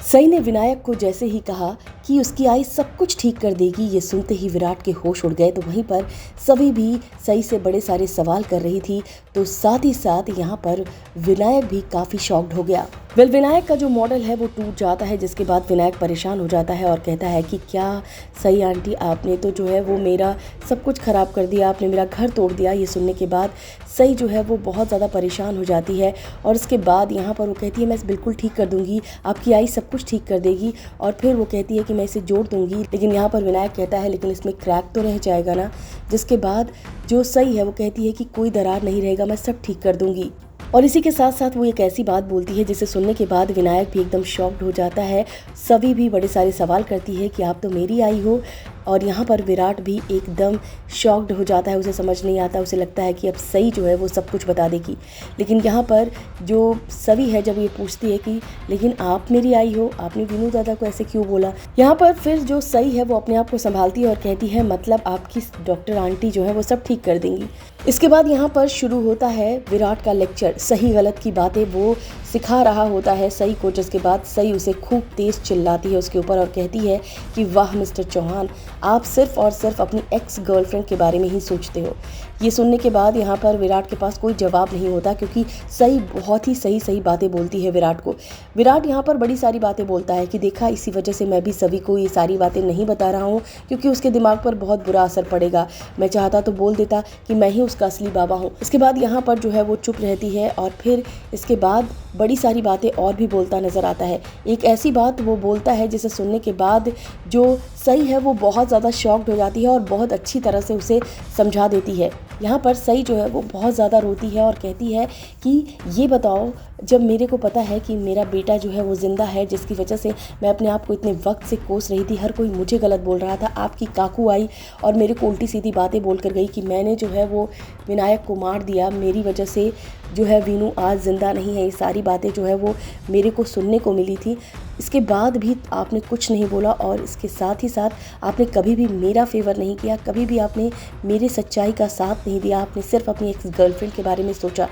सई ने विनायक को जैसे ही कहा कि उसकी आई सब कुछ ठीक कर देगी, ये सुनते ही विराट के होश उड़ गए। तो वहीं पर सभी भी सई से बड़े सारे सवाल कर रही थी, तो साथ ही साथ यहाँ पर विनायक भी काफ़ी शॉक्ड हो गया। विनायक का जो मॉडल है वो टूट जाता है, जिसके बाद विनायक परेशान हो जाता है और कहता है कि क्या सई आंटी, आपने तो जो है वो मेरा सब कुछ ख़राब कर दिया, आपने मेरा घर तोड़ दिया। ये सुनने के बाद सई जो है वो बहुत ज़्यादा परेशान हो जाती है और उसके बाद यहाँ पर वो कहती है मैं बिल्कुल ठीक कर दूँगी, आपकी आई सब कुछ ठीक कर देगी। और फिर वो कहती है कि मैं इसे जोड़ दूँगी, लेकिन यहाँ पर विनायक कहता है लेकिन इसमें क्रैक तो रह जाएगा ना। जिसके बाद जो सई है वो कहती है कि कोई दरार नहीं रहेगा, मैं सब ठीक कर दूँगी। और इसी के साथ साथ वो एक ऐसी बात बोलती है जिसे सुनने के बाद विनायक भी एकदम शॉक्ड हो जाता है। सभी भी बड़े सारे सवाल करती है कि आप तो मेरी आई हो। और यहाँ पर विराट भी एकदम शॉक्ड हो जाता है, उसे समझ नहीं आता, उसे लगता है कि अब सई जो है वो सब कुछ बता देगी। लेकिन यहाँ पर जो सवी है जब ये पूछती है कि लेकिन आप मेरी आई हो, आपने वीनू दादा को ऐसे क्यों बोला, यहाँ पर फिर जो सई है वो अपने आप को संभालती है और कहती है मतलब आपकी डॉक्टर आंटी जो है वो सब ठीक कर देंगी। इसके बाद यहाँ पर शुरू होता है विराट का लेक्चर, सही गलत की बातें वो सिखा रहा होता है सई को। जिसके बाद सई उसे खूब तेज चिल्लाती है उसके ऊपर और कहती है कि वाह मिस्टर चौहान, आप सिर्फ और सिर्फ अपनी एक्स गर्लफ्रेंड के बारे में ही सोचते हो। ये सुनने के बाद यहाँ पर विराट के पास कोई जवाब नहीं होता, क्योंकि सई बहुत ही सही बातें बोलती है विराट को। विराट यहाँ पर बड़ी सारी बातें बोलता है कि देखा, इसी वजह से मैं भी सभी को ये सारी बातें नहीं बता रहा हूँ, क्योंकि उसके दिमाग पर बहुत बुरा असर पड़ेगा। मैं चाहता तो बोल देता कि मैं ही उसका असली बाबा हूँ। इसके बाद यहाँ पर जो है वो चुप रहती है और फिर इसके बाद बड़ी सारी बातें और भी बोलता नजर आता है। एक ऐसी बात वो बोलता है जिसे सुनने के बाद जो सई है वो बहुत ज़्यादा शॉक्ड हो जाती है और बहुत अच्छी तरह से उसे समझा देती है। यहाँ पर सई जो है वो बहुत ज़्यादा रोती है और कहती है कि ये बताओ, जब मेरे को पता है कि मेरा बेटा जो है वो ज़िंदा है, जिसकी वजह से मैं अपने आप को इतने वक्त से कोस रही थी, हर कोई मुझे गलत बोल रहा था, आपकी काकू आई और मेरे को उल्टी सीधी बातें बोल कर गई कि मैंने जो है वो विनायक को मार दिया, मेरी वजह से जो है वीनू आज ज़िंदा नहीं है। ये सारी बातें जो है वो मेरे को सुनने को मिली थी। इसके बाद भी आपने कुछ नहीं बोला और इसके साथ ही साथ आपने कभी भी मेरा फेवर नहीं किया, कभी भी आपने मेरी सच्चाई का साथ नहीं दिया, आपने सिर्फ अपनी एक्स गर्लफ्रेंड के बारे में सोचा।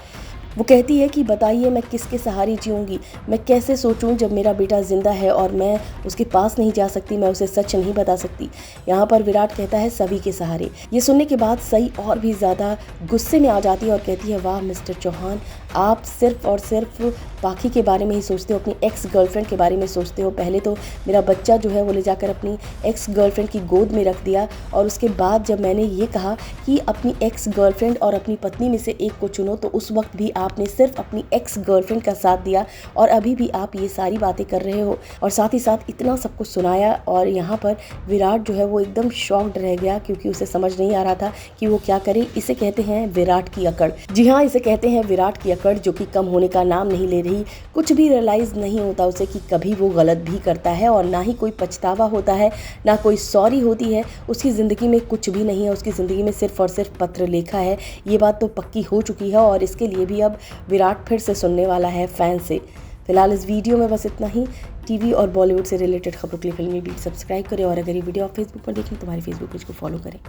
वो कहती है कि बताइए मैं किसके सहारे जीऊँगी, मैं कैसे सोचूं जब मेरा बेटा ज़िंदा है और मैं उसके पास नहीं जा सकती, मैं उसे सच नहीं बता सकती। यहाँ पर विराट कहता है सभी के सहारे। ये सुनने के बाद सई और भी ज़्यादा गुस्से में आ जाती है और कहती है वाह मिस्टर चौहान, आप सिर्फ और सिर्फ बाकी के बारे में ही सोचते हो, अपनी एक्स गर्लफ्रेंड के बारे में सोचते हो। पहले तो मेरा बच्चा जो है वो ले जाकर अपनी एक्स गर्लफ्रेंड की गोद में रख दिया और उसके बाद जब मैंने ये कहा कि अपनी एक्स गर्लफ्रेंड और अपनी पत्नी में से एक को चुनो, तो उस वक्त भी आपने सिर्फ अपनी एक्स गर्लफ्रेंड का साथ दिया और अभी भी आप ये सारी बातें कर रहे हो। और साथ ही साथ इतना सब कुछ सुनाया और यहाँ पर विराट जो है वो एकदम शॉक्ड रह गया, क्योंकि उसे समझ नहीं आ रहा था कि वो क्या करे। इसे कहते हैं विराट की अकड़। जी हाँ, इसे कहते हैं विराट की अकड़, जो कि कम होने का नाम नहीं ले रही। कुछ भी रियलाइज़ नहीं होता उसे कि कभी वो गलत भी करता है और ना ही कोई पछतावा होता है, ना कोई सॉरी होती है। उसकी ज़िंदगी में कुछ भी नहीं है, उसकी ज़िंदगी में सिर्फ और सिर्फ पत्र लेखा है। ये बात तो पक्की हो चुकी है और इसके लिए भी अब विराट फिर से सुनने वाला है फैन से। फिलहाल इस वीडियो में बस इतना ही। टीवी और बॉलीवुड से रिलेटेड खबरों के लिए फिल्मी बीट सब्सक्राइब करें और अगर ये वीडियो आप फेसबुक पर देखें तो हमारे फेसबुक पेज को फॉलो करें।